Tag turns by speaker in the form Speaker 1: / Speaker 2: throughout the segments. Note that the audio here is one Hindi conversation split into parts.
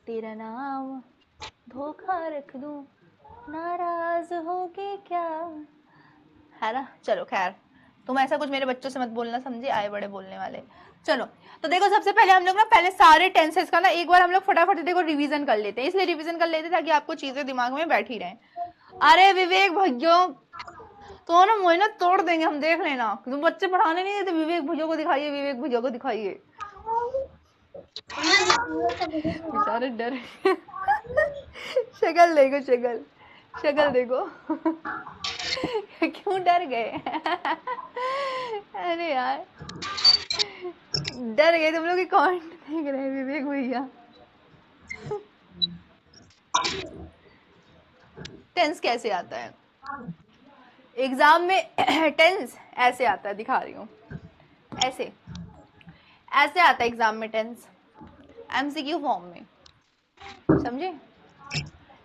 Speaker 1: तेरा नाम धोखा रख दूं, नाराज होगे क्या, है ना। चलो खैर, तुम ऐसा कुछ मेरे बच्चों से मत बोलना, समझे, आए बड़े बोलने वाले। चलो तो देखो, सबसे पहले हम लोग ना पहले सारे टेंसेस का ना एक बार हम लोग फटाफट देखो रिवीजन कर लेते हैं, इसलिए रिवीजन कर लेते हैं ताकि आपको चीजें दिमाग में बैठी रहें। अरे विवेक भैया तो ना मुझे ना तोड़ देंगे हम, देख लेना, तुम बच्चे पढ़ाने नहीं देते, विवेक भैया को दिखाइए, विवेक भैया को दिखाइए, बेचारे डर शक्ल देखो, शक्ल देखो क्यों डर गए अरे यार डर गए तुम लोग, कमेंट देख रहे हैं विवेक भैया। टेंस कैसे आता है एग्जाम में टेंस ऐसे आता है, दिखा रही हूँ, ऐसे ऐसे आता है एग्जाम में टेंस, एमसीक्यू फॉर्म में, समझे।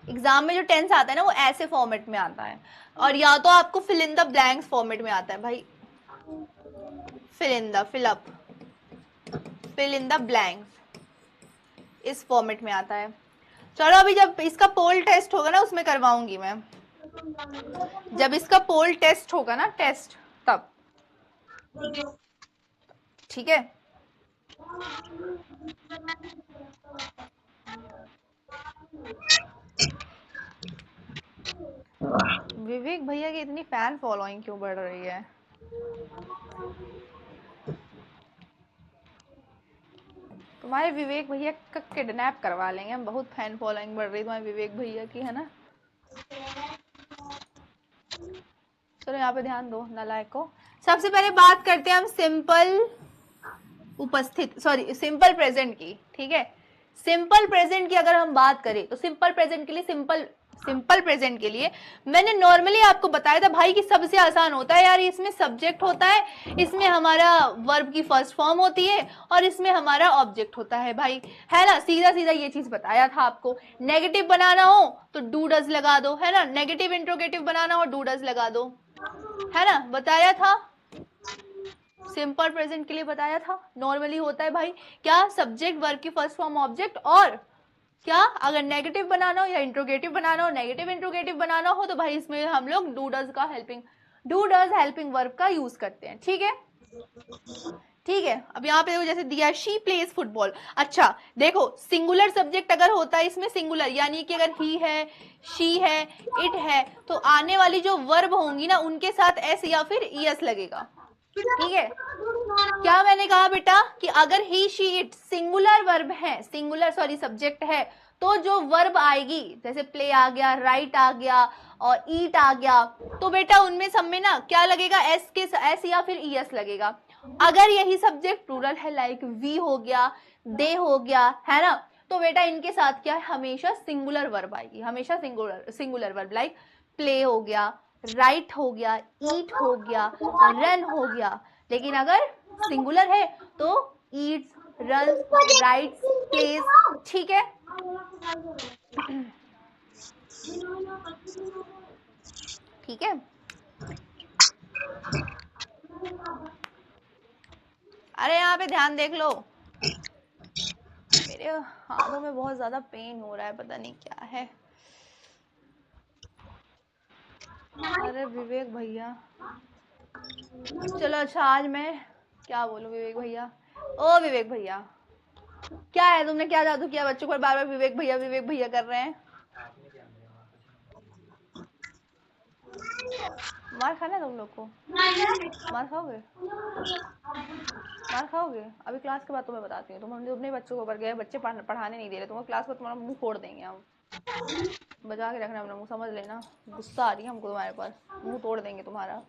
Speaker 1: एग्जाम में जो टेंस आता है ना वो ऐसे फॉर्मेट में आता है, और या तो आपको fill in the blanks format में आता है भाई, फिल इन द ब्लैंक्स, इस फॉर्मेट में आता है। चलो अभी जब इसका पोल टेस्ट होगा ना उसमें करवाऊंगी मैं, जब इसका पोल टेस्ट होगा ना, टेस्ट, तब, ठीक है। विवेक भैया की इतनी फैन फॉलोइंग क्यों बढ़ रही है, तुम्हारे विवेक भैया का किडनैप करवा लेंगे हम, बहुत फैन फॉलोइंग बढ़ रही है तुम्हारे विवेक भैया की, है ना। चलो यहाँ पे ध्यान दो नालायक को। सबसे पहले बात करते हैं हम सिंपल उपस्थित, सॉरी सिंपल प्रेजेंट की, ठीक है। सिंपल प्रेजेंट की अगर हम बात करें तो सिंपल प्रेजेंट के लिए, सिंपल प्रेजेंट के लिए मैंने नॉर्मली आपको बताया था भाई कि सबसे आसान होता है यार, इसमें सब्जेक्ट होता है, इसमें हमारा वर्ब की फर्स्ट फॉर्म होती है, और इसमें हमारा ऑब्जेक्ट होता है भाई, है ना। सीधा सीधा ये चीज बताया था आपको। नेगेटिव बनाना हो तो डू डज लगा दो, है ना, नेगेटिव इंट्रोगेटिव बनाना हो डू डज लगा दो, है ना, बताया था। सिंपल प्रेजेंट के लिए बताया था, नॉर्मली होता है भाई क्या, सब्जेक्ट वर्ब की फर्स्ट फॉर्म ऑब्जेक्ट, और क्या अगर नेगेटिव बनाना हो या इंट्रोगेटिव बनाना हो, नेगेटिव इंट्रोगेटिव बनाना हो तो भाई इसमें हम लोग डू डज हेल्पिंग वर्ब का यूज करते हैं, ठीक है। ठीक है, अब यहाँ पे देखो जैसे दिया है शी प्लेज फुटबॉल। अच्छा देखो, सिंगुलर सब्जेक्ट अगर होता है इसमें, सिंगुलर यानी कि अगर ही है, शी है, इट है, तो आने वाली जो वर्ब होंगी ना उनके साथ एस या फिर ईएस लगेगा, ठीक है। क्या मैंने कहा बेटा कि अगर ही शी इट सिंगुलर वर्ब है, सिंगुलर सॉरी सब्जेक्ट है, तो जो वर्ब आएगी जैसे प्ले आ गया, राइट आ गया और ईट आ गया, तो बेटा उनमें सब में ना क्या लगेगा, एस के एस या फिर ईएस लगेगा। अगर यही सब्जेक्ट प्लूरल है, लाइक वी हो गया, दे हो गया, है ना, तो बेटा इनके साथ क्या है, हमेशा सिंगुलर वर्ब आएगी, हमेशा सिंगुलर वर्ब, लाइक प्ले हो गया, राइट हो गया, ईट हो गया, रन हो गया। लेकिन अगर सिंगुलर है तो ईट्स, रन, राइट्स, प्लेज, ठीक है। ठीक है, अरे यहाँ पे ध्यान देख लो, मेरे हाथों में बहुत ज्यादा पेन हो रहा है, पता नहीं क्या है। अरे विवेक भैया, चलो अच्छा आज मैं क्या बोलूं विवेक भैया, ओ विवेक भैया क्या है, तुमने क्या जादू किया, बच्चों को बार बार विवेक भैया कर रहे हैं। मार खाना तुम लोग को, मार खाओगे, मार खाओगे। अभी क्लास के बाद तुम्हें बताती हूँ, तुम हमने अपने बच्चों को ऊपर गए, बच्चे पढ़ाने नहीं दे रहे, तुम्हें क्लास में तुम्हारा मुंह फोड़ देंगे हम, बचा के रखना अपना मुंह, समझ लेना, गुस्सा आ रही है हमको तुम्हारे पास, मुंह तोड़ देंगे तुम्हारा।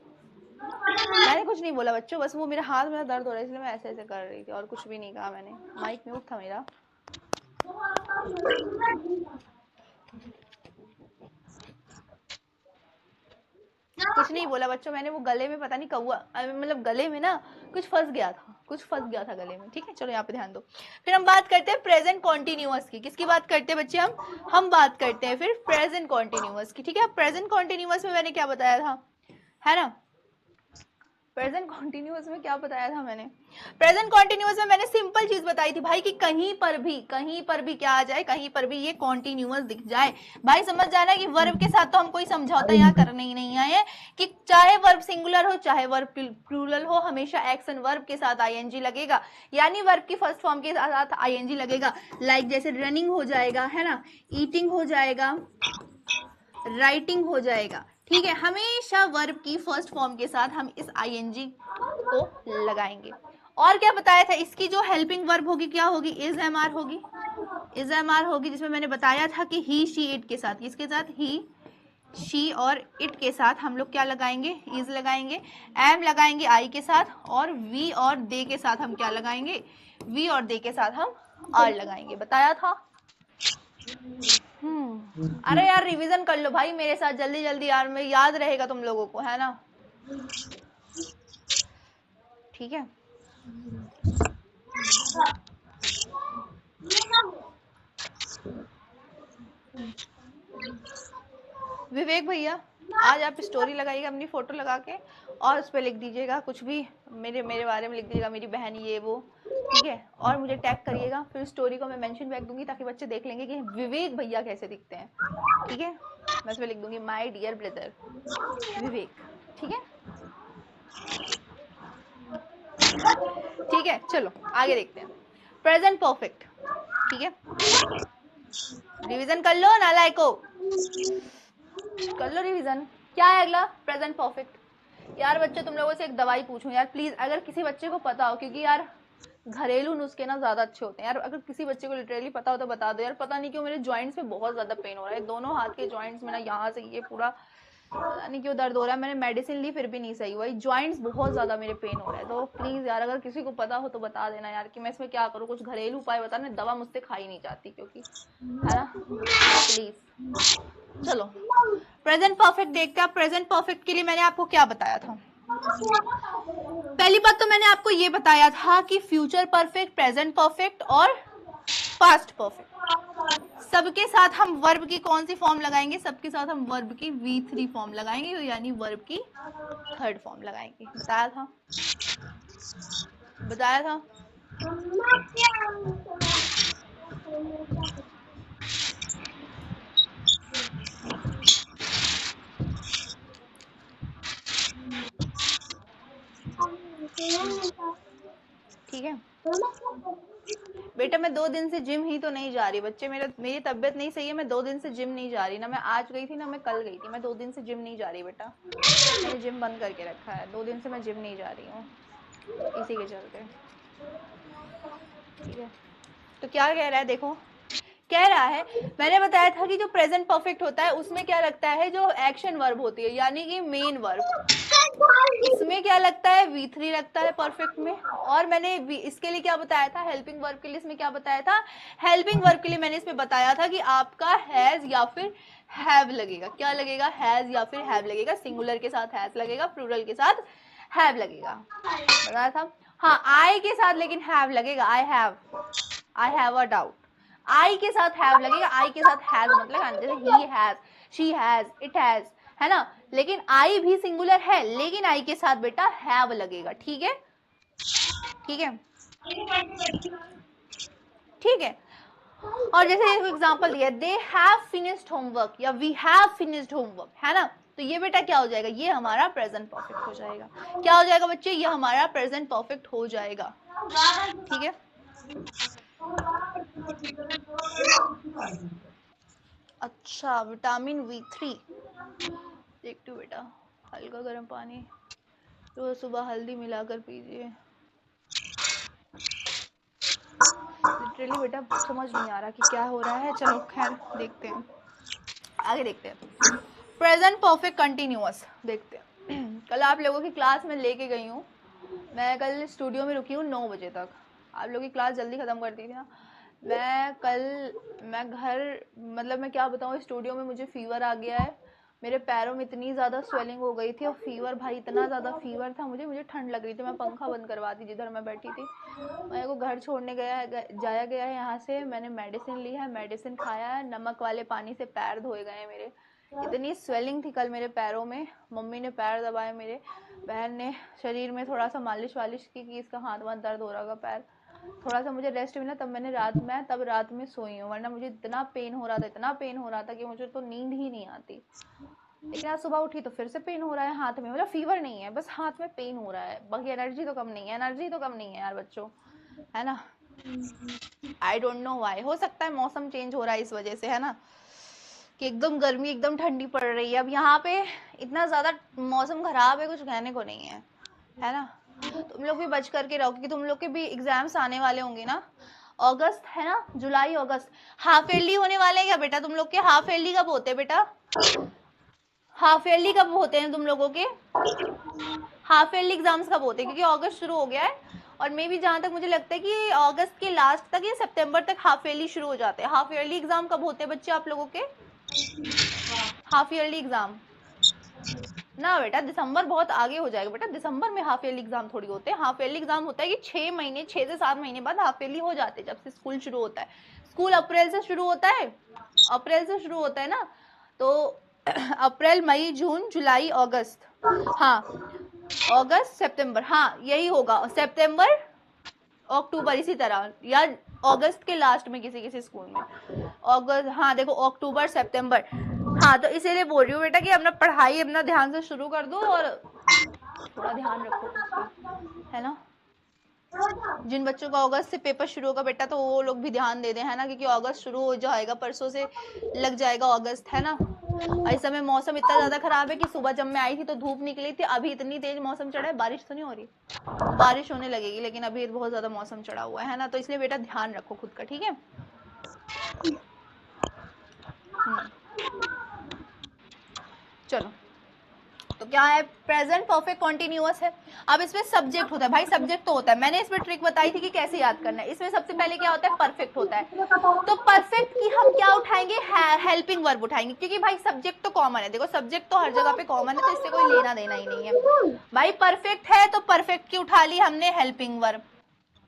Speaker 1: मैंने कुछ नहीं बोला बच्चों, बस वो मेरे हाथ में दर्द हो रहा है इसलिए मैं ऐसे ऐसे कर रही थी, और कुछ भी नहीं कहा मैंने, माइक म्यूट था मेरा। कुछ नहीं बोला बच्चों मैंने, वो गले में पता नहीं कौआ, मतलब गले में ना कुछ फंस गया था गले में, ठीक है। चलो यहाँ पे ध्यान दो। फिर हम बात करते हैं प्रेजेंट कॉन्टिन्यूअस की, किसकी बात करते हैं बच्चे, हम बात करते हैं फिर प्रेजेंट कॉन्टिन्यूअस की, ठीक है। प्रेजेंट कॉन्टिन्यूअस में मैंने क्या बताया था, है ना, प्रेजेंट कॉन्टिन्यूअस में क्या बताया था मैंने? प्रेजेंट कॉन्टिन्यूअस में मैंने सिंपल चीज बताई थी भाई कि कहीं पर भी क्या आ जाए, कहीं पर भी ये कॉन्टिन्यूअस दिख जाए। भाई समझ जाना कि वर्ब के साथ तो हम कोई समझौता यहाँ करने ही नहीं आए हैं कि चाहे वर्ब सिंगुलर हो चाहे वर्ब प्लूरल हो, हमेशा एक्शन वर्ब के साथ आईएनजी लगेगा, यानी वर्ब की फर्स्ट फॉर्म के साथ आईएनजी लगेगा। लाइक जैसे रनिंग हो जाएगा, है ना, ईटिंग हो जाएगा, राइटिंग हो जाएगा, ठीक है। हमेशा वर्ब की फर्स्ट फॉर्म के साथ हम इस आईएनजी को लगाएंगे। और क्या बताया था, इसकी जो हेल्पिंग वर्ब होगी क्या होगी, इज एम आर होगी, इज एम आर होगी, जिसमें मैंने बताया था कि ही शी इट के साथ, इसके साथ ही शी और इट के साथ हम लोग क्या लगाएंगे, इज लगाएंगे, एम लगाएंगे आई के साथ, और वी और दे के साथ हम क्या लगाएंगे, वी और दे के साथ हम आर लगाएंगे, बताया था। अरे यार रिवीजन कर लो भाई मेरे साथ जल्दी जल्दी यार, मैं याद रहेगा तुम लोगों को, है ना, ठीक है। विवेक भैया आज आप स्टोरी लगाइएगा अपनी फोटो लगा के, और उस पर लिख दीजिएगा कुछ भी मेरे बारे में लिख दीजिएगा, मेरी बहन ये वो, ठीक है, और मुझे टैग करिएगा, फिर स्टोरी को मैं मेंशन बैक दूंगी ताकि बच्चे देख लेंगे कि विवेक भैया कैसे दिखते हैं, ठीक है। मैं उसमें लिख दूंगी माय डियर ब्रदर विवेक, ठीक है, ठीक है। चलो आगे देखते हैं, प्रेजेंट परफेक्ट, ठीक है, रिवीजन कर लो नालायको, कर लो रिवीजन। क्या है अगला, प्रेजेंट परफेक्ट। यार बच्चे तुम लोगों से एक दवाई पूछूं यार प्लीज, अगर किसी बच्चे को पता हो, क्योंकि यार घरेलू नुस्खे ना ज्यादा अच्छे होते हैं यार, अगर किसी बच्चे को लिटरली पता हो तो बता दो यार। पता नहीं क्यों मेरे जॉइंट्स में बहुत ज्यादा पेन हो रहा है, दोनों हाथ के जॉइंट्स में ना, यहाँ से ये पूरा पता नहीं क्यों दर्द हो रहा है, मैंने मेडिसिन ली फिर भी नहीं सही हुआ, जॉइंट्स बहुत ज्यादा मेरे पेन हो रहा है। तो प्लीज यार अगर किसी को पता हो तो बता देना यार कि मैं इसमें क्या करूँ, कुछ घरेलू उपाय बताना, दवा मुझसे खाई नहीं जाती क्योंकि, है ना, प्लीज। चलो प्रेजेंट परफेक्ट देखते हैं। प्रेजेंट परफेक्ट के लिए मैंने आपको क्या बताया था, पहली बात तो मैंने आपको ये बताया था कि फ्यूचर परफेक्ट, प्रेजेंट परफेक्ट और पास्ट परफेक्ट, सबके साथ हम वर्ब की कौन सी फॉर्म लगाएंगे, सबके साथ हम वर्ब की V3 फॉर्म लगाएंगे, यानी वर्ब की थर्ड फॉर्म लगाएंगे, बताया था, बताया था। ठीक है बेटा, मैं 2 दिन से जिम ही तो नहीं जा रही बच्चे, मेरी तबीयत नहीं सही है, मैं 2 दिन से जिम नहीं जा रही ना, मैं आज गई थी ना मैं कल गई थी, मैं 2 दिन से जिम नहीं जा रही बेटा, मैंने जिम बंद करके रखा है, 2 दिन से मैं जिम नहीं जा रही हूँ इसी के चलते, ठीक है। तो क्या कह रहा है देखो, कह रहा है मैंने बताया था कि जो प्रेजेंट परफेक्ट होता है उसमें क्या लगता है, जो एक्शन वर्ब होती है यानी कि मेन वर्ब, इसमें क्या लगता है V3 लगता है परफेक्ट में। और मैंने इसके लिए क्या बताया था, हेल्पिंग वर्ब के लिए इसमें क्या बताया था, हेल्पिंग वर्ब के लिए मैंने इसमें बताया था कि आपका हैज या फिर हैव लगेगा, क्या लगेगा, हैज या फिर हैव लगेगा, सिंगुलर के साथ हैज लगेगा, प्लूरल के साथ हैव लगेगा, बताया था। हाँ आई के साथ लेकिन हैव लगेगा, आई हैव अ डाउट, आई के साथ हैव लगेगा, आई के साथ हैज मतलब जैसे he has, she has, it has, है ना, लेकिन आई भी सिंगुलर है, लेकिन आई के साथ बेटा हैव लगेगा, ठीक है, ठीक है, ठीक है। और जैसे एग्जांपल दिया, दे हैव फिनिश्ड होमवर्क या वी हैव फिनिश्ड होमवर्क, है ना, तो ये बेटा क्या हो जाएगा, ये हमारा प्रेजेंट परफेक्ट हो जाएगा, क्या हो जाएगा बच्चे, ये हमारा प्रेजेंट परफेक्ट हो जाएगा, ठीक है। अच्छा विटामिन V3 देखती हूँ बेटा, हल्का गर्म पानी रोज सुबह हल्दी मिलाकर पीजिए, लिटरली बेटा समझ नहीं आ रहा कि क्या हो रहा है, चलो खैर देखते हैं, आगे देखते हैं। प्रेजेंट परफेक्ट कंटिन्यूअस देखते हैं। कल आप लोगों की क्लास में लेके गई हूँ, मैं कल स्टूडियो में रुकी हूँ 9 बजे तक, आप लोगों की क्लास जल्दी खत्म कर दी थी ना, मैं घर मतलब मैं क्या बताऊँ, स्टूडियो में मुझे फीवर आ गया है, मेरे पैरों में इतनी ज़्यादा स्वेलिंग हो गई थी और फीवर भाई इतना ज़्यादा फीवर था, मुझे ठंड लग रही थी, मैं पंखा बंद करवा दी जिधर मैं बैठी थी, मेरे को घर छोड़ने जाया गया है यहाँ से, मैंने मेडिसिन ली है, मेडिसिन खाया है, नमक वाले पानी से पैर धोए गए मेरे, इतनी स्वेलिंग थी कल मेरे पैरों में, मम्मी ने पैर दबाए मेरे, बहन ने शरीर में थोड़ा सा मालिश वालिश की कि इसका हाथ वाथ दर्द हो रहा होगा, पैर थोड़ा सा मुझे रेस्ट मिला, तब मैंने रात में सोई हूँ, वरना मुझे इतना पेन हो रहा था, इतना पेन हो रहा था कि मुझे तो नींद ही नहीं आती। लेकिन आज सुबह उठी तो फिर से पेन हो रहा है हाथ में, मतलब फीवर नहीं है, बस हाथ में पेन हो रहा है, बाकी एनर्जी तो कम नहीं है, एनर्जी तो कम नहीं है यार बच्चों, है ना। आई डोंट नो व्हाई, हो सकता है मौसम चेंज हो रहा है इस वजह से, है ना, कि एकदम गर्मी एकदम ठंडी पड़ रही है। अब यहाँ पे इतना ज्यादा मौसम खराब है, कुछ कहने को नहीं है ना। तुम लोग भी बच करके रहो, क्योंकि तुम लोग के भी एग्जाम्स आने वाले होंगे ना, अगस्त है ना, जुलाई अगस्त। हाफ ईयरली होने वाले हैं क्या बेटा तुम लोग के? हाफ ईयरली कब होते हैं बेटा? हाफ ईयरली कब होते हैं तुम लोगों के? हाफ ईयरली एग्जाम्स कब होते हैं? क्योंकि अगस्त शुरू हो गया है, और मे भी जहां तक मुझे लगता है कि अगस्त के लास्ट तक या सितंबर तक हाफ ईयरली शुरू हो जाते हैं। हाफ ईयरली एग्जाम कब होते हैं बच्चे आप लोगों के? हाफ ईयरली एग्जाम ना बेटा, दिसंबर बहुत आगे हो जाएगा बेटा, दिसंबर में हाफ ईयरली एग्जाम थोड़ी होते हैं। हाफ ईयरली एग्जाम होता है कि 6 से 7 महीने बाद हाफ ईयरली हो जाते हैं, जब से स्कूल शुरू होता है। स्कूल अप्रैल से शुरू होता है, अप्रैल से शुरू होता है ना, तो अप्रैल मई जून जुलाई अगस्त, हाँ अगस्त सितंबर, हाँ यही होगा, सितंबर अक्टूबर इसी तरह, या अगस्त के लास्ट में किसी किसी स्कूल में अगस्त, हाँ देखो अक्टूबर सितंबर, हाँ तो इसीलिए बोल रही हूँ बेटा कि अपना पढ़ाई अपना ध्यान से शुरू कर दो और थोड़ा ध्यान रखो उसकी, है ना। जिन बच्चों का अगस्त से पेपर शुरू होगा बेटा तो वो लोग भी ध्यान दे दें, है ना, क्योंकि अगस्त शुरू हो जाएगा, परसों से लग जाएगा अगस्त, है ना। इस समय मौसम इतना ज्यादा खराब है कि सुबह जब मैं आई थी तो धूप निकली थी, अभी इतनी तेज मौसम चढ़ा है, बारिश तो नहीं हो रही, बारिश होने लगेगी, लेकिन अभी बहुत ज्यादा मौसम चढ़ा हुआ है ना, तो इसलिए बेटा ध्यान रखो खुद का, ठीक है। चलो, तो क्या है, प्रेजेंट परफेक्ट कॉन्टिन्यूअस है। अब इसमें सब्जेक्ट होता है भाई, सब्जेक्ट तो होता है, मैंने इसमें ट्रिक बताई थी कि कैसे याद करना है। इसमें सबसे पहले क्या होता है, परफेक्ट होता है, तो परफेक्ट की हम क्या उठाएंगे, हेल्पिंग वर्ब उठाएंगे, क्योंकि भाई सब्जेक्ट तो कॉमन है, देखो सब्जेक्ट तो हर जगह पे कॉमन है, तो इससे कोई लेना देना ही नहीं है भाई। परफेक्ट है तो परफेक्ट की उठा ली हमने हेल्पिंग वर्ब,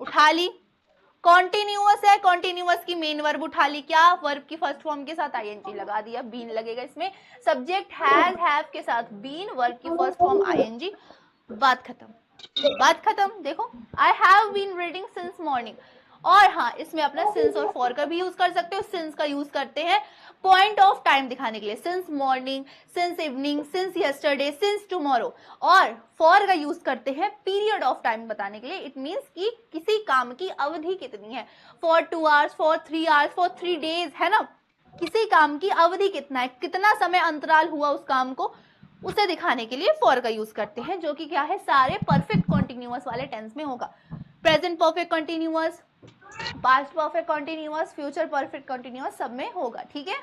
Speaker 1: उठा ली। कॉन्टिन्यूअस है, कॉन्टिन्यूअस की मेन वर्ब उठा ली, क्या, वर्ब की फर्स्ट फॉर्म के साथ आईएनजी लगा दिया, बीन लगेगा इसमें, सब्जेक्ट हैज हैव के साथ बीन, वर्ब की फर्स्ट फॉर्म आईएनजी, बात खत्म, बात खत्म। देखो I have been reading since morning, और हाँ इसमें अपना सिंस और फॉर का भी यूज कर सकते हो। सिंस का यूज करते हैं पॉइंट ऑफ टाइम दिखाने के लिए, since morning, since evening, since yesterday, since tomorrow, और फॉर का यूज करते हैं पीरियड ऑफ टाइम बताने के लिए, इट मींस कि किसी काम की अवधि कितनी है, for 2 hours, for 3 hours, for 3 days, है ना, किसी काम की अवधि कितना है, कितना समय अंतराल हुआ उस काम को, उसे दिखाने के लिए फॉर का यूज करते हैं, जो कि क्या है, सारे परफेक्ट कॉन्टिन्यूअस वाले टेंस में होगा। Present perfect continuous, past perfect continuous, future perfect continuous, सब में होगा, ठीक है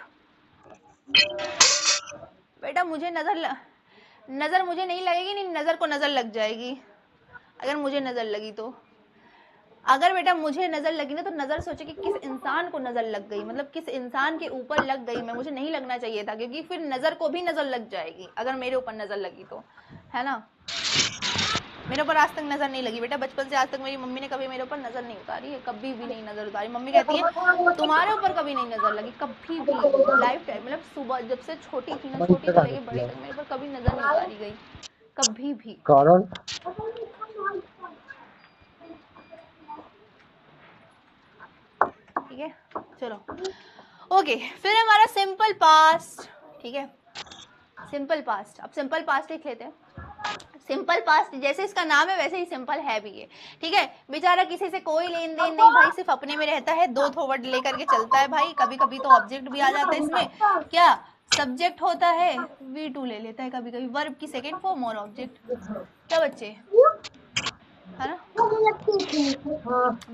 Speaker 1: बेटा। मुझे नजर मुझे नहीं लगेगी, नहीं नजर को नजर लग जाएगी, अगर मुझे नजर लगी तो, अगर बेटा मुझे नजर लगी ना तो नजर सोचे कि किस इंसान को नजर लग गई, मतलब किस इंसान के ऊपर लग गई मैं, मुझे नहीं लगना चाहिए था, क्योंकि फिर नजर को भी नजर लग जाएगी अगर मेरे ऊपर नजर लगी तो, है ना। मेरे ऊपर आज तक नजर नहीं लगी बेटा, बचपन से आज तक मेरी मम्मी ने कभी मेरे ऊपर नजर नहीं उतारी है, कभी भी नहीं नजर उतारी। मम्मी कहती है तुम्हारे ऊपर कभी नहीं नजर लगी, कभी भी लाइफ टाइम, मतलब सुबह जब से छोटी थी ना, छोटी से लेके बड़ी तक मेरे ऊपर कभी नजर नहीं उतारी गई, कभी भी। ठीक है, चलो ओके, फिर हमारा सिंपल पास्ट, ठीक है, सिंपल पास्ट। अब सिंपल पास्ट लिख लेते हैं। सिंपल पास्ट जैसे इसका नाम है वैसे ही सिंपल है भी ये, ठीक है। बेचारा किसी से कोई लेन देन नहीं भाई, सिर्फ अपने में रहता है, 2 वर्ड लेकर के चलता है भाई, कभी कभी तो ऑब्जेक्ट भी आ जाता है इसमें, क्या सब्जेक्ट होता है, V2 ले लेता है कभी कभी, वर्ब की सेकेंड फॉर्म और ऑब्जेक्ट, क्या बच्चे, है ना।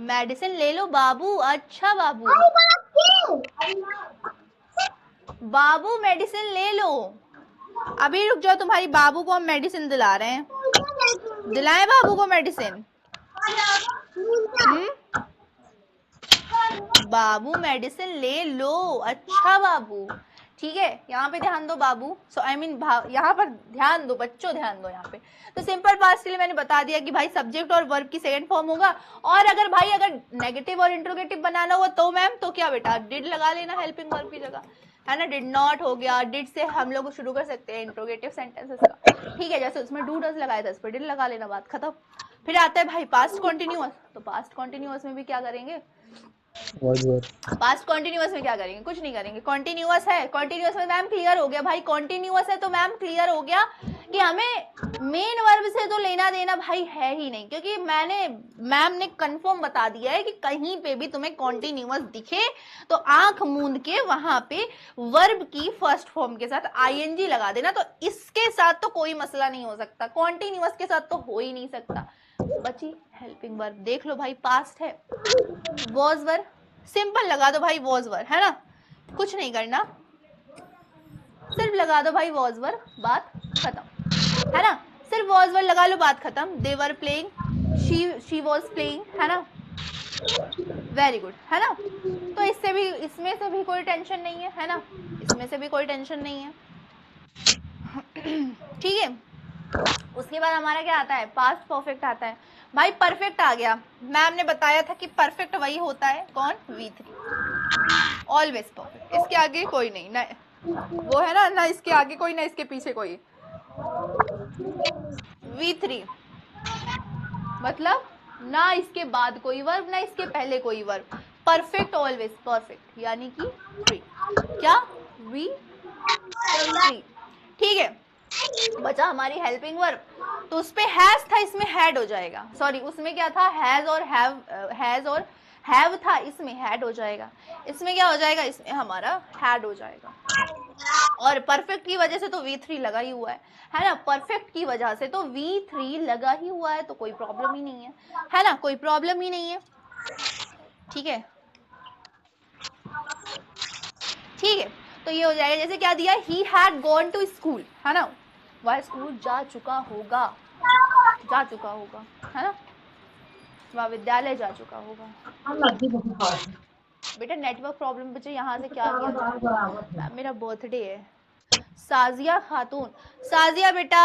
Speaker 1: मेडिसिन ले लो बाबू, अच्छा बाबू, बाबू मेडिसिन ले लो, अभी रुक जाओ, तुम्हारी बाबू को हम मेडिसिन दिला रहे हैं, दिलाएं बाबू को मेडिसिन, बाबू मेडिसिन ले लो, अच्छा बाबू, ठीक है, यहाँ पे ध्यान दो बाबू, सो आई मीन यहाँ पर ध्यान दो बच्चों, ध्यान दो यहाँ पे। तो सिंपल पास्ट के लिए मैंने बता दिया कि भाई सब्जेक्ट और वर्ब की सेकंड फॉर्म होगा। और अगर भाई अगर नेगेटिव और इंट्रोगेटिव बनाना हो तो मैम तो क्या बेटा डिड लगा लेना हेल्पिंग वर्ब की जगह, है ना। डिड नॉट हो गया, डिड से हम लोग शुरू कर सकते हैं इंट्रोगेटिव सेंटेंसेस का, ठीक है। जैसे उसमें डू डज लगाया था, इस पर डिड लगा लेना, बात खत्म। फिर आता है भाई पास्ट कॉन्टिन्यूअस, तो पास्ट कॉन्टिन्यूअस में भी क्या करेंगे, पास्ट कॉन्टिन्यूअस में क्या करेंगे, कुछ नहीं करेंगे। कॉन्टिन्यूअस है, कॉन्टिन्यूअस में मैम क्लियर हो गया भाई, कॉन्टिन्यूअस है तो मैम क्लियर हो गया कि हमें मेन वर्ब से तो लेना देना भाई है ही नहीं, क्योंकि मैम ने कंफर्म बता दिया है कि कहीं पे भी तुम्हें कॉन्टिन्यूअस दिखे तो आंख मूंद के वहां पे वर्ब की फर्स्ट फॉर्म के साथ आईएनजी लगा देना। तो इसके साथ तो कोई मसला नहीं हो सकता, कॉन्टिन्यूअस के साथ तो हो ही नहीं सकता। बची हेल्पिंग वर्ब, देख लो भाई पास्ट है, वॉज वर्ब सिंपल लगा दो भाई, वॉज वर्ब, है ना, कुछ नहीं करना, सिर्फ लगा दो भाई वॉज वर्ब, बात खत्म, है ना। सिर्फ वॉज वर्ब लगा लो, बात खत्म। They were playing, she was playing, है ना, वेरी गुड, है ना। तो इससे भी, इसमें से भी कोई टेंशन नहीं है ना, इसमें से भी कोई टेंशन नहीं है, ठीक है। उसके बाद हमारा क्या आता है, पास्ट परफेक्ट आता है भाई। परफेक्ट आ गया, मैम ने बताया था कि परफेक्ट वही होता है, कौन, V3, ऑलवेज परफेक्ट, इसके आगे कोई नहीं ना, वो है ना इसके आगे कोई ना इसके पीछे कोई। V3 मतलब ना इसके बाद कोई वर्ब ना इसके पहले कोई वर्ब, परफेक्ट ऑलवेज परफेक्ट, यानी कि 3, क्या V3, ठीक है। बचा हमारी हेल्पिंग वर्ब, तो उस पे हैज था, इसमें हैड हो जाएगा, सॉरी उसमें क्या था, हैज और हैव था, इसमें हैड हो जाएगा। इसमें क्या हो जाएगा, इसमें हमारा हैड हो जाएगा। और परफेक्ट की वजह से तो V3 लगा ही हुआ है ना, परफेक्ट की वजह से तो V3 लगा ही हुआ है, तो कोई प्रॉब्लम ही नहीं है ना, कोई प्रॉब्लम ही नहीं है, ठीक है, ठीक है। तो ये हो जाएगा, जैसे क्या दिया, he had gone to school, है ना, वह स्कूल जा चुका होगा, है ना, वह विद्यालय जा चुका होगा। बेटा नेटवर्क प्रॉब्लम बच्चे, यहाँ से क्या किया, मेरा बर्थडे है। साजिया खातून, साजिया बेटा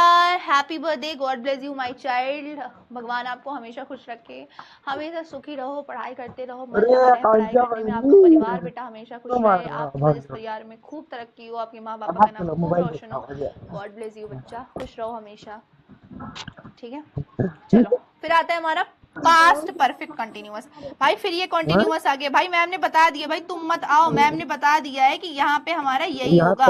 Speaker 1: happy birthday, God bless you my child, भगवान आपको हमेशा खुश रखे, हमेशा सुखी रहो, पढ़ाई करते रहो, पढ़ाई करने में आपका परिवार बेटा हमेशा खुश रहे, आपकी वजह से परिवार में खूब तरक्की हो, आपके माँ बाप का नाम खूब रोशन हो, गॉड ब्लेस यू बच्चा, खुश रहो हमेशा, ठीक है। चलो फिर आता है हमारा पास्ट परफेक्ट कंटिन्यूअस। भाई फिर ये कंटिन्यूअस आ गया, भाई मैम ने बता दिया, भाई तुम मत आओ, मैम ने बता दिया है कि यहाँ पे हमारा यही होगा,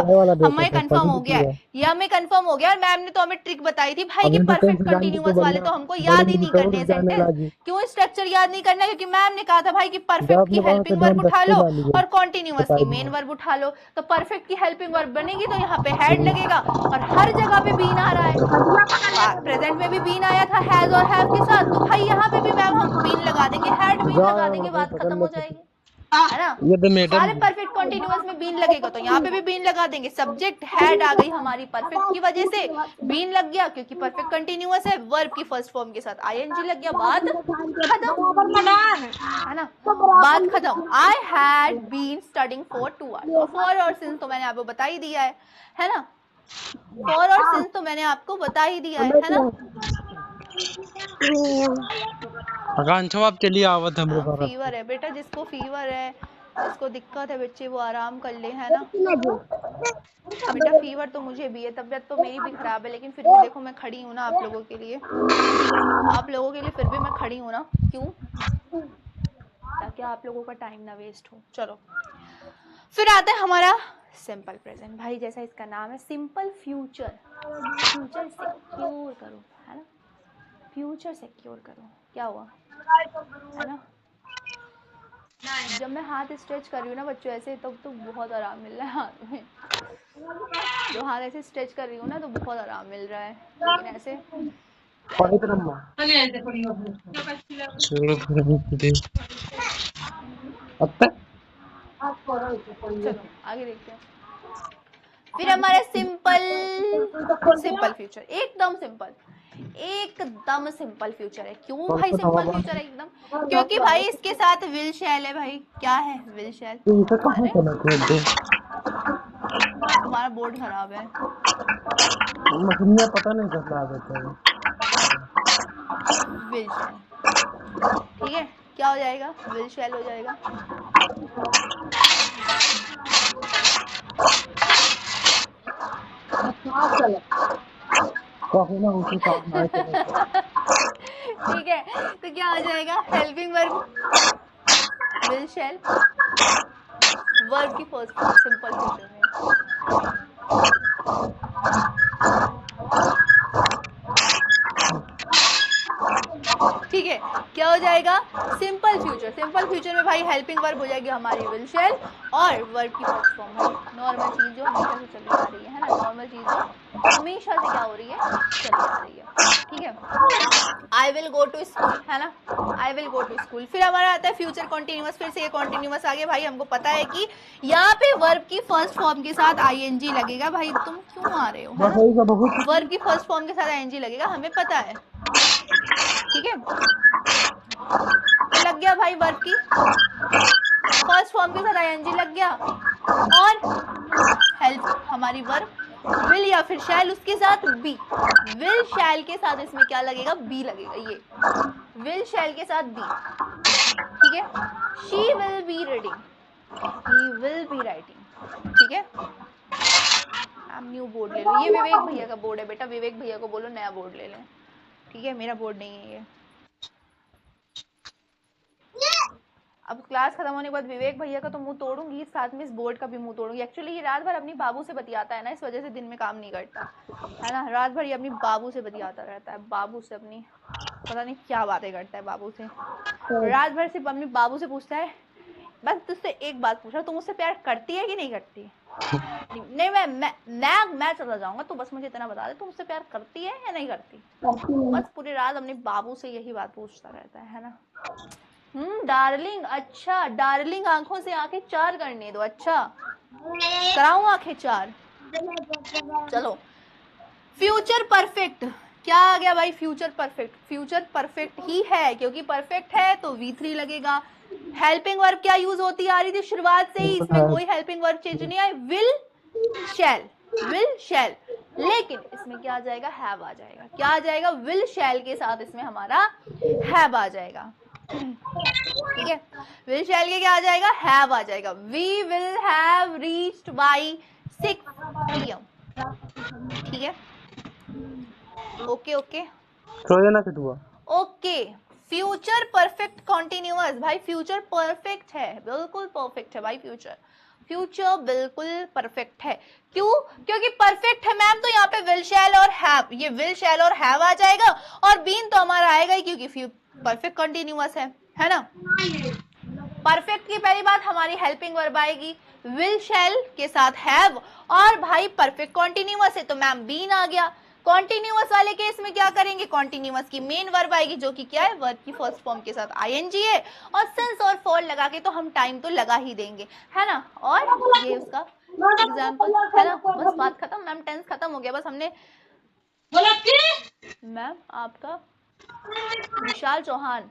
Speaker 1: हमें कंफर्म हो गया है, ये हमें कंफर्म हो गया। और मैम ने तो हमें ट्रिक बताई थी भाई कि परफेक्ट कंटिन्यूअस वाले तो हमको याद ही नहीं करने सेंटेंस, क्यों स्ट्रक्चर याद नहीं करना, क्योंकि मैम ने कहा था भाई कि परफेक्ट की हेल्पिंग वर्ब उठा लो और कॉन्टिन्यूअस की मेन वर्ब उठा लो, तो परफेक्ट की हेल्पिंग वर्ब बनेगी तो यहाँ पे हैड लगेगा, और हर जगह पे बीन आ रहा है, प्रेजेंट में भी बीन आया था हैज और हैव के साथ, तो भाई यहाँ पे भी मैम हम बीन लगा देंगे, हैड बीन लगा देंगे, बात खत्म हो जाएगी, है ना। सारे परफेक्ट कंटीन्यूअस में बीन लगेगा तो यहाँ पे भी बीन लगा देंगे। सब्जेक्ट हैड आ गई हमारी परफेक्ट की वजह से, बीन लग गया क्योंकि परफेक्ट कंटीन्यूअस है, वर्ब की फर्स्ट फॉर्म के साथ आईएनजी लग गया, बात खत्म, है ना, बात खत्म। I had been studying for 2 hours, for और सिंस तो मैंने आपको बता ही दिया है ना, फॉर और सिंस तो मैंने आपको बता ही दिया है ना।
Speaker 2: आप चलिए आवत हम लोग,
Speaker 1: फीवर है बेटा, जिसको फीवर है, जिसको दिक्कत है बच्चे वो आराम कर ले, है ना। बेटा फीवर तो मुझे भी है, तबीयत तो मेरी भी खराब है, लेकिन फिर भी देखो मैं खड़ी हूँ ना आप लोगों के लिए, फिर भी मैं खड़ी हूँ ना, क्यों, ताकि आप लोगों का टाइम ना वेस्ट हो। चलो फिर आता है हमारा सिंपल प्रेजेंट। भाई जैसा इसका नाम है सिंपल फ्यूचर, फ्यूचर सिक्योर करो, है ना, फ्यूचर सिक्योर करो, क्या हुआ, है ना। जब मैं हाथ स्ट्रेच कर रही हूँ ना बच्चों ऐसे, तब तो बहुत आराम मिल रहा है हाथ में, जो हाथ ऐसे स्ट्रेच कर रही हूँ ना तो बहुत आराम मिल रहा है, लेकिन ऐसे चलो आगे देखते हैं। फिर हमारा सिंपल फ्यूचर, एकदम सिंपल फ्यूचर है। क्यों भाई सिंपल फ्यूचर है एकदम, क्योंकि भाई इसके साथ विल शैल है। भाई क्या है विल शैल, हमारा बोर्ड खराब है।
Speaker 2: मछलियाँ पता नहीं कैसे आ जाते हैं।
Speaker 1: विल शैल, ठीक है, क्या हो जाएगा? विल शैल हो जाएगा।
Speaker 2: काफी ना उनके साथ आए थे।
Speaker 1: ठीक है, तो क्या हो जाएगा? Helping verb will shell, verb की फर्स्ट फॉर्म सिंपल फ्यूचर में। ठीक है, क्या हो जाएगा? Simple future. सिंपल फ्यूचर में भाई हेल्पिंग वर्ब हो जाएगी हमारी विल शैल और वर्ब की फर्स्ट फॉर्म भाई नॉर्मल चीज जो हमेशा से चली आ रही है ना, नॉर्मल चीज जो हमेशा से क्या हो रही है? चली आ रही है। ठीक है, I will go to school, है ना, I will go to school. फिर हमारा आता है फ्यूचर कॉन्टिन्यूअस, फिर से ये कॉन्टिन्यूअस आ गया भाई। हमको पता है कि यहाँ पे वर्ब की फर्स्ट फॉर्म के साथ आईएनजी लगेगा। भाई तुम क्यों आ रहे हो, है ना? वर्ब की फर्स्ट फॉर्म के साथ आईएनजी लगेगा, हमें पता है। ठीक है, तो लग गया भाई, वर्ब की फर्स्ट फॉर्म के साथ आईएनजी लग गया और हेल्प हमारी वर्ब विल या फिर शैल, उसके साथ बी। विल शैल के साथ इसमें क्या लगेगा? बी लगेगा। ये विल शैल के साथ बी, ठीक है। She will be reading, he will be writing. ठीक है, आप न्यू बोर्ड ले लो, ये विवेक भैया का बोर्ड है बेटा, विवेक भैया को बोलो नया बोर्ड ले लें। ठीक है, मेरा बोर्ड नहीं है ये। अब क्लास खत्म होने के बाद विवेक भैया का तो मुंह तोड़ूंगी, साथ में इस बोर्ड का भी मुंह तोड़ूंगी। एक्चुअली ये रात भर अपनी बाबू से बतियाता है ना, इस वजह से दिन में काम नहीं करता है ना। रात भर ये अपनी बाबू से बतियाता रहता है, बाबू से अपनी पता नहीं क्या बातें करता है बाबू से। रात भर सिर्फ अपनी बाबू से पूछता है, बस तुझसे एक बात पूछ रहा हूँ, तुम मुझसे प्यार करती है कि नहीं करती? नहीं, मैं चला जाऊंगा, तो बस मुझे इतना बता दे, तुम मुझसे प्यार करती है या नहीं करती? बस पूरी रात अपने बाबू से यही बात पूछता रहता है ना। डार्लिंग, अच्छा डार्लिंग, आंखों से आंखें चार करने दो। अच्छा, कराऊं आंखें चार? चलो, फ्यूचर परफेक्ट क्या आ गया भाई? फ्यूचर परफेक्ट, फ्यूचर परफेक्ट ही है, क्योंकि परफेक्ट है तो V3 लगेगा। हेल्पिंग वर्ब क्या यूज होती आ रही थी शुरुआत से ही, इसमें कोई हेल्पिंग वर्ब चेंज नहीं आई, विल शैल, विल शैल। लेकिन इसमें क्या आ जाएगा? हैव आ जाएगा। क्या आ जाएगा? विल शैल के साथ इसमें हमारा हैव आ जाएगा। ठीक है, विल शैल के क्या आ जाएगा? हैव आ जाएगा। We will have reached by 6 PM। ठीक है, okay okay okay. Future perfect continuous भाई, फ्यूचर परफेक्ट है, बिल्कुल परफेक्ट है भाई। फ्यूचर फ्यूचर बिल्कुल परफेक्ट है। क्यों? क्योंकि परफेक्ट है मैम, तो यहाँ पे विल शैल और हैव, ये विल शैल और हैव आ जाएगा, और बीन तो हमारा आएगा ही क्योंकि परफेक्ट कॉन्टिन्यूअस है ना। परफेक्ट की पहली बात हमारी हेल्पिंग वर्ब आएगी विल शैल के साथ हैव, और भाई परफेक्ट कॉन्टिन्यूअस है तो मैम बीन आ गया। कॉन्टिन्यूअस वाले केस में क्या करेंगे? कॉन्टिन्यूअस की मेन वर्ब आएगी जो कि क्या है? वर्ब की फर्स्ट फॉर्म के साथ आईएनजी है, और सिंस और फॉर लगा के तो हम टाइम तो लगा ही देंगे, है ना। और ये उसका एग्जाम्पल है ना। बस बात खत्म मैम, टेंस खत्म हो गया। बस हमने मैम आपका विशाल चौहान